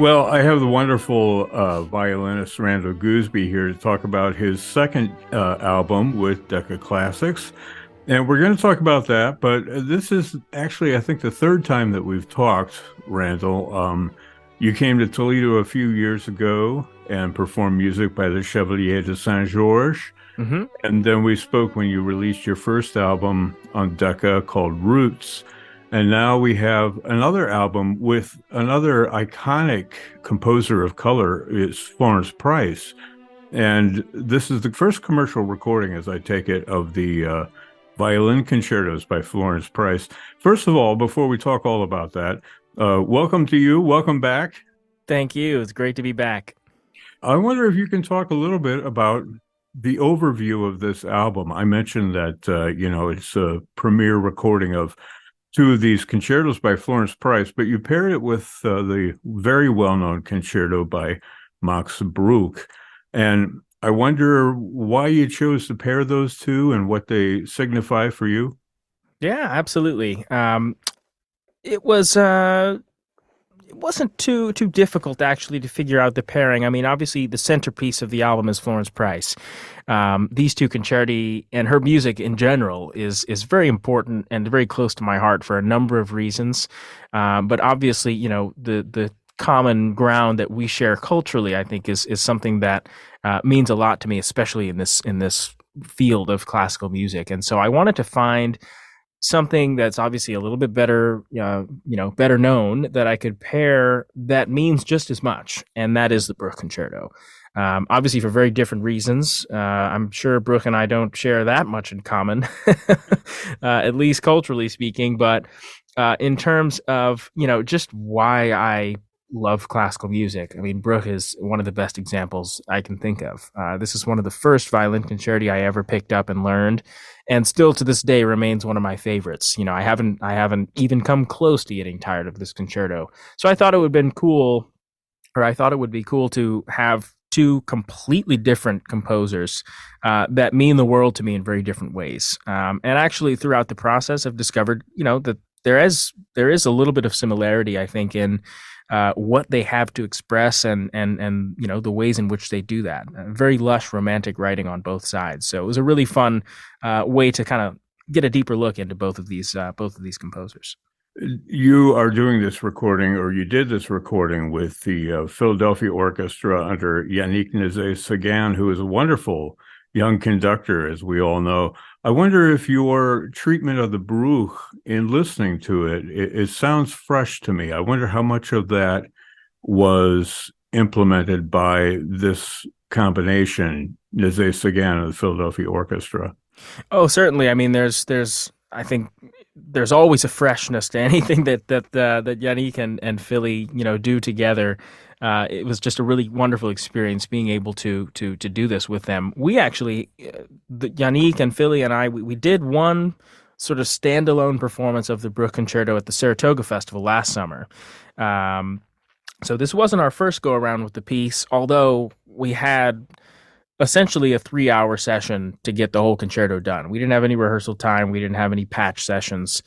Well, I have the wonderful violinist Randall Goosby here to talk about his second album with Decca Classics. And we're going to talk about that, but this is actually, I think, the third time that we've talked, Randall. You came to Toledo a few years ago and performed music by the Chevalier de Saint Georges. hmm And then we spoke when you released your first album on Decca called Roots. And now we have another album with another iconic composer of color. It's Florence Price. And this is the first commercial recording, as I take it, of the violin concertos by Florence Price. First of all, before we talk all about that, welcome to you. Welcome back. Thank you. It's great to be back. I wonder if you can talk a little bit about the overview of this album. I mentioned that, it's a premiere recording of two of these concertos by Florence Price, but you paired it with the very well-known concerto by Max Bruch. And I wonder why you chose to pair those two and what they signify for you. Yeah, absolutely. It wasn't too difficult actually to figure out the pairing. I mean, obviously the centerpiece of the album is Florence Price. These two concerti and her music in general is very important and very close to my heart for a number of reasons. But obviously, the common ground that we share culturally, I think, is something that means a lot to me, especially in this field of classical music. And so I wanted to find something that's obviously a little bit better, better known that I could pair that means just as much, and that is the Bruch Concerto. Obviously, for very different reasons. I'm sure Bruch and I don't share that much in common, at least culturally speaking. But in terms of just why I love classical music, I mean, Bruch is one of the best examples I can think of. This is one of the first violin concerti I ever picked up and learned, and still to this day remains one of my favorites. I haven't even come close to getting tired of this concerto. So I thought it would have been cool, or I thought it would be cool to have two completely different composers that mean the world to me in very different ways. And actually, throughout the process, I've discovered, that there is a little bit of similarity, I think, in what they have to express and the ways in which they do that. Very lush romantic writing on both sides. So it was a really fun way to kind of get a deeper look into both of these composers. You are doing this recording, or you did this recording with the Philadelphia Orchestra under Yannick Nézet-Séguin, who is a wonderful young conductor, as we all know. I wonder if your treatment of the Bruch in listening to it sounds fresh to me. I wonder how much of that was implemented by this combination, Nézet-Séguin and the Philadelphia Orchestra. Oh, certainly. I mean, I think there's always a freshness to anything that Yannick and Philly, do together. It was just a really wonderful experience being able to do this with them. We actually, Yannick and Philly and I, we did one sort of standalone performance of the Bruch Concerto at the Saratoga Festival last summer. So this wasn't our first go around with the piece, although we had essentially a 3-hour session to get the whole concerto done. We didn't have any rehearsal time. We didn't have any patch sessions.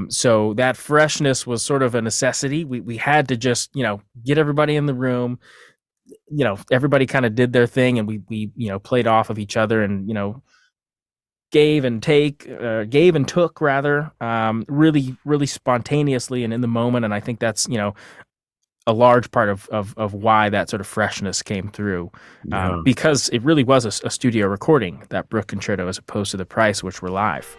So that freshness was sort of a necessity. We had to just, get everybody in the room. Everybody kind of did their thing, and we played off of each other and, gave and took rather, really, really spontaneously and in the moment. And I think that's, a large part of why that sort of freshness came through, Yeah. because it really was a studio recording, that Bruch Concerto, as opposed to the Price, which were live.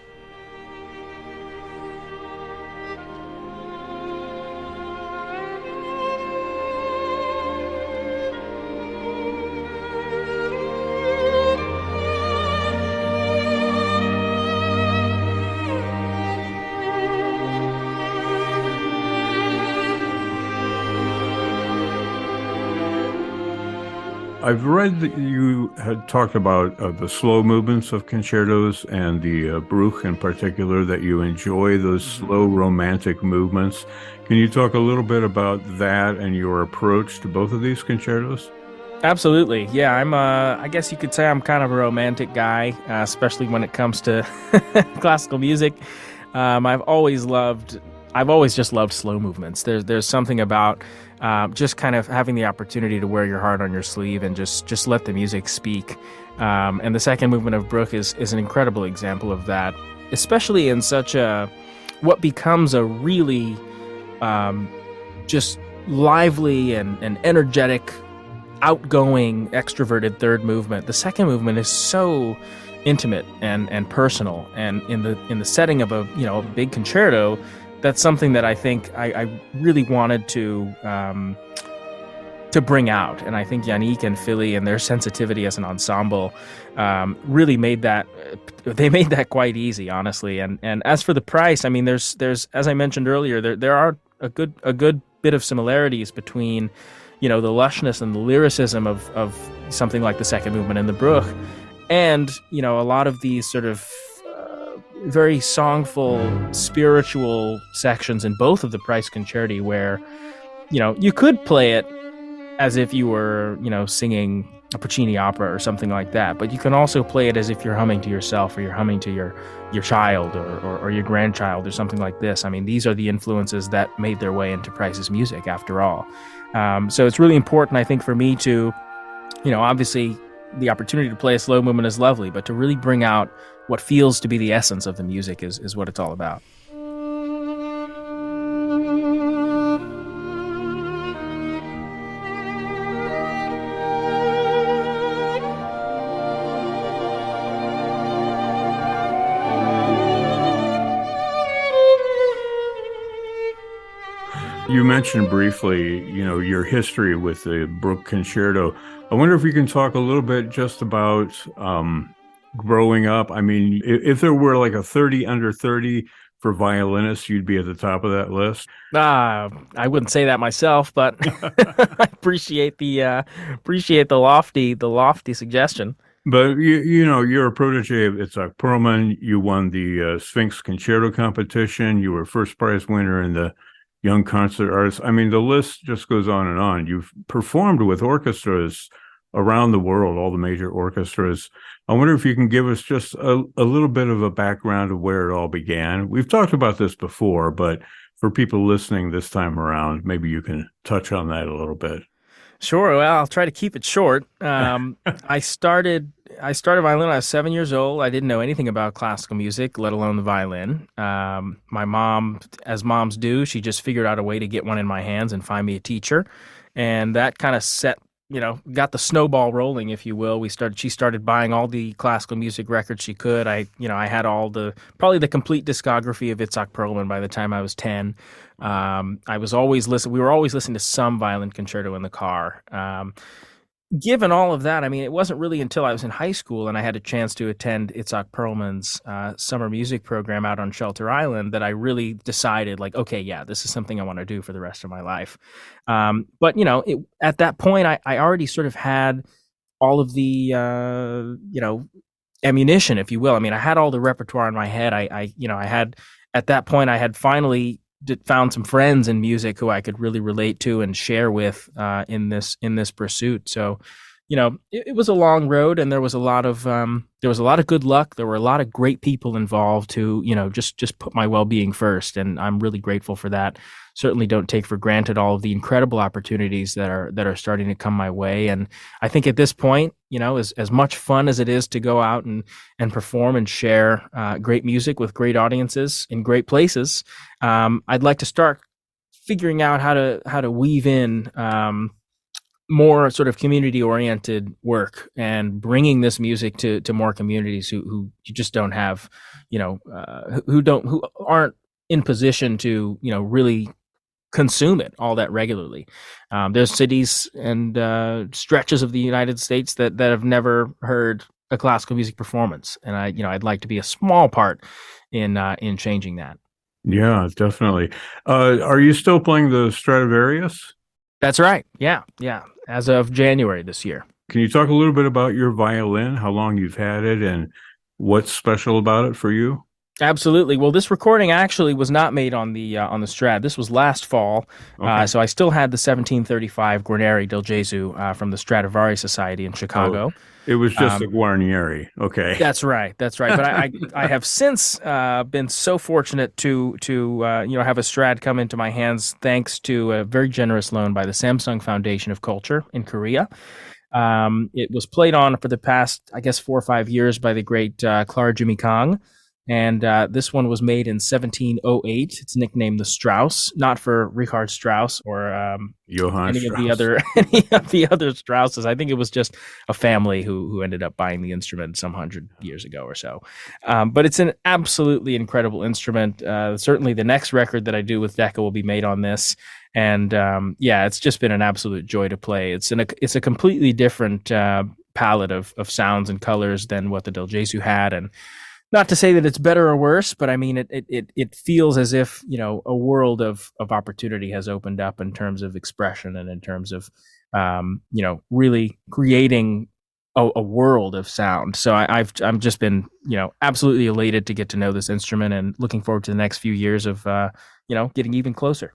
I've read that you had talked about the slow movements of concertos and the Bruch in particular, that you enjoy those slow romantic movements. Can you talk a little bit about that and your approach to both of these concertos? Absolutely. Yeah, I guess you could say I'm kind of a romantic guy, especially when it comes to classical music. I've always just loved slow movements. There's something about just kind of having the opportunity to wear your heart on your sleeve and just let the music speak. And the second movement of Bruch is an incredible example of that, especially in such a what becomes a really just lively and energetic, outgoing, extroverted third movement. The second movement is so intimate and personal, and in the setting of a big concerto, that's something that I think I really wanted to bring out, and I think Yannick and Philly and their sensitivity as an ensemble really made that quite easy, honestly. And as for the price, I mean, there's as I mentioned earlier, there are a good bit of similarities between the lushness and the lyricism of something like the second movement in the Bruch, and a lot of these sort of very songful, spiritual sections in both of the Price concerti, where you could play it as if you were singing a Puccini opera or something like that, but you can also play it as if you're humming to yourself, or you're humming to your child or your grandchild or something like this. I mean, these are the influences that made their way into Price's music, after all. So it's really important, I think, for me to, obviously the opportunity to play a slow movement is lovely, but to really bring out what feels to be the essence of the music is what it's all about. You mentioned briefly, your history with the Bruch Concerto. I wonder if you can talk a little bit just about growing up. I mean, if there were like a 30 under 30 for violinists, you'd be at the top of that list. I wouldn't say that myself, but I appreciate the lofty suggestion. But you're a protege of Itzhak Perlman. You won the Sphinx Concerto competition. You were first prize winner in the Young Concert Artists. I mean, the list just goes on and on. You've performed with orchestras around the world, all the major orchestras. I wonder if you can give us just a little bit of a background of where it all began. We've talked about this before, but for people listening this time around, maybe you can touch on that a little bit. Sure. Well, I'll try to keep it short. I started violin when I was 7 years old. I didn't know anything about classical music, let alone the violin. My mom, as moms do, she just figured out a way to get one in my hands and find me a teacher, and that kind of got the snowball rolling, if you will. She started buying all the classical music records she could. I had probably the complete discography of Itzhak Perlman by the time I was 10. We were always listening to some violin concerto in the car. Given all of that, I mean, it wasn't really until I was in high school and I had a chance to attend Itzhak Perlman's summer music program out on Shelter Island that I really decided, like, okay, yeah, this is something I want to do for the rest of my life. But at that point, I already sort of had all of the ammunition, if you will. I mean, I had all the repertoire in my head. I had at that point, I had finally found some friends in music who I could really relate to and share with in this pursuit. So, it was a long road, and there was a lot of good luck. There were a lot of great people involved who, just put my well-being first, and I'm really grateful for that. Certainly don't take for granted all of the incredible opportunities that are starting to come my way. And I think at this point, as much fun as it is to go out and perform and share great music with great audiences in great places, I'd like to start figuring out how to weave in more sort of community-oriented work and bringing this music to more communities who just don't have, who aren't in position to, really consume it all that regularly. There's cities and stretches of the United States that have never heard a classical music performance, and I'd like to be a small part in changing that. Yeah, definitely. Are you still playing the Stradivarius? That's right. Yeah. As of January this year. Can you talk a little bit about your violin, how long you've had it, and what's special about it for you? Absolutely. Well, this recording actually was not made on the Strat. This was last fall, Okay. so I still had the 1735 Guarneri del Gesù from the Stradivari Society in Oh, Chicago. it was just a Um, Guarnieri. Okay. that's right. That's right. But I have since been so fortunate to have a Strat come into my hands thanks to a very generous loan by the Samsung Foundation of Culture in Korea. It was played on for the past, I guess, 4 or 5 years by the great Clara Jimmy Kong. And this one was made in 1708. It's nicknamed the Strauss, not for Richard Strauss or Johann any of the Strauss. other any of the other Strausses. I think it was just a family who ended up buying the instrument some 100 years ago or so. But it's an absolutely incredible instrument. Certainly, the next record that I do with Decca will be made on this. And yeah, it's just been an absolute joy to play. It's a completely different palette of sounds and colors than what the Del Gesù had, and not to say that it's better or worse, but I mean it feels as if a world of opportunity has opened up in terms of expression and in terms of really creating a world of sound. So I'm just been absolutely elated to get to know this instrument and looking forward to the next few years of getting even closer.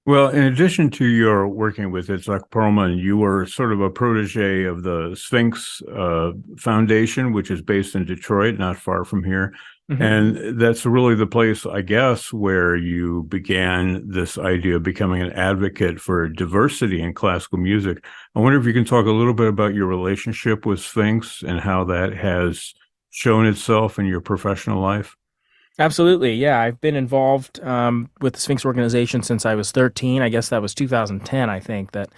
Well, in addition to your working with Itzhak Perlman, you were sort of a protege of the Sphinx Foundation, which is based in Detroit, not far from here. Mhm. And that's really the place, I guess, where you began this idea of becoming an advocate for diversity in classical music. I wonder if you can talk a little bit about your relationship with Sphinx and how that has shown itself in your professional life. Absolutely. Yeah. I've been involved with the Sphinx organization since I was 13. I guess that was 2010, I think, that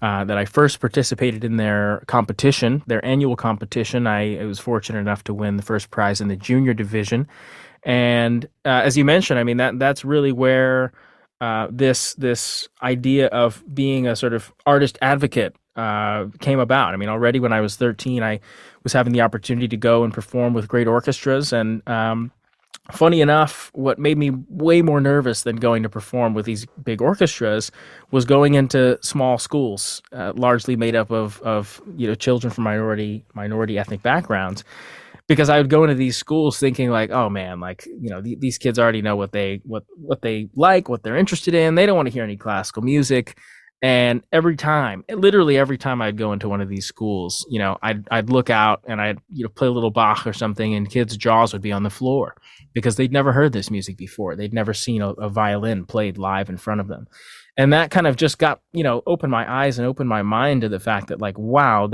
I first participated in their competition, their annual competition. I was fortunate enough to win the first prize in the junior division. And as you mentioned, I mean, that's really where this idea of being a sort of artist advocate came about. I mean, already when I was 13, I was having the opportunity to go and perform with great orchestras. And funny enough, what made me way more nervous than going to perform with these big orchestras was going into small schools, largely made up of children from minority ethnic backgrounds. Because I would go into these schools thinking like, oh man, like these kids already know what they like, what they're interested in. They don't want to hear any classical music. And literally every time I'd go into one of these schools, I'd look out and I'd play a little Bach or something, and kids' jaws would be on the floor because they'd never heard this music before. They'd never seen a violin played live in front of them, and that kind of just got opened my eyes and opened my mind to the fact that like, wow,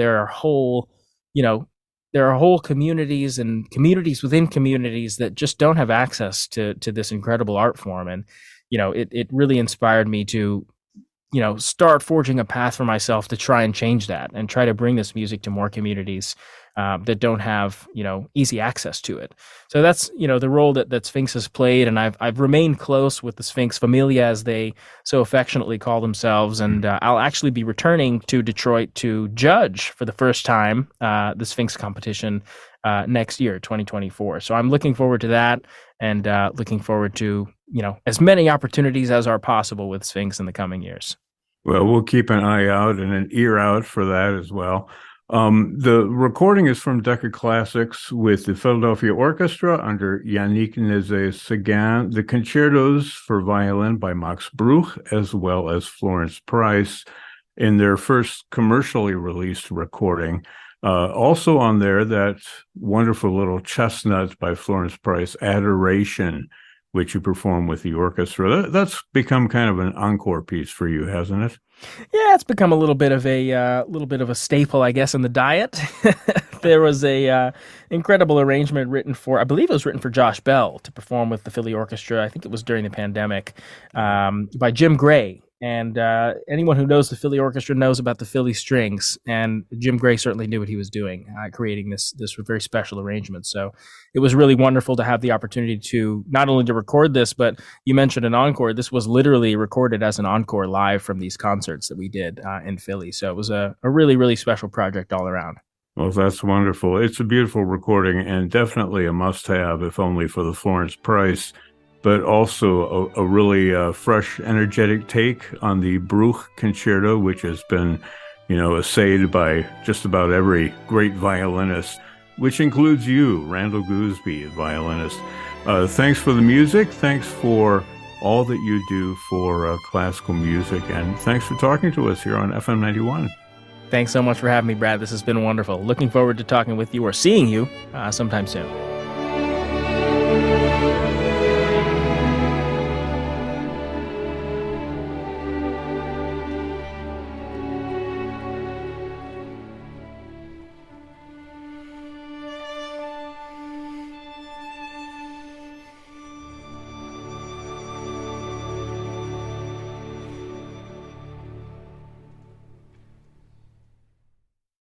you know there are whole communities and communities within communities that just don't have access to this incredible art form, and it really inspired me to start forging a path for myself to try and change that and try to bring this music to more communities that don't have, easy access to it. So that's, the role that Sphinx has played. And I've remained close with the Sphinx Familia, as they so affectionately call themselves. And I'll actually be returning to Detroit to judge for the first time the Sphinx competition next year, 2024. So I'm looking forward to that, and looking forward to as many opportunities as are possible with Sphinx in the coming years. Well, we'll keep an eye out and an ear out for that as well. The recording is from Decca Classics with the Philadelphia Orchestra under Yannick Nézet-Séguin, the concertos for violin by Max Bruch, as well as Florence Price in their first commercially released recording. Also on there, that wonderful little chestnut by Florence Price, Adoration, which you perform with the orchestra. That's become kind of an encore piece for you, hasn't it? Yeah, it's become a little bit of a staple, I guess, in the diet. There was a incredible arrangement written for, I believe it was written for Josh Bell to perform with the Philly Orchestra. I think it was during the pandemic, by Jim Gray. And anyone who knows the Philly Orchestra knows about the Philly strings, and Jim Gray certainly knew what he was doing, creating this very special arrangement. So it was really wonderful to have the opportunity to not only to record this, but you mentioned an encore. This was literally recorded as an encore live from these concerts that we did in Philly. So it was a really, really special project all around. Well, that's wonderful. It's a beautiful recording and definitely a must-have, if only for the Florence Price, but also a really fresh, energetic take on the Bruch Concerto, which has been, essayed by just about every great violinist, which includes you, Randall Goosby, violinist. Thanks for the music. Thanks for all that you do for classical music. And thanks for talking to us here on FM 91. Thanks so much for having me, Brad. This has been wonderful. Looking forward to talking with you or seeing you sometime soon.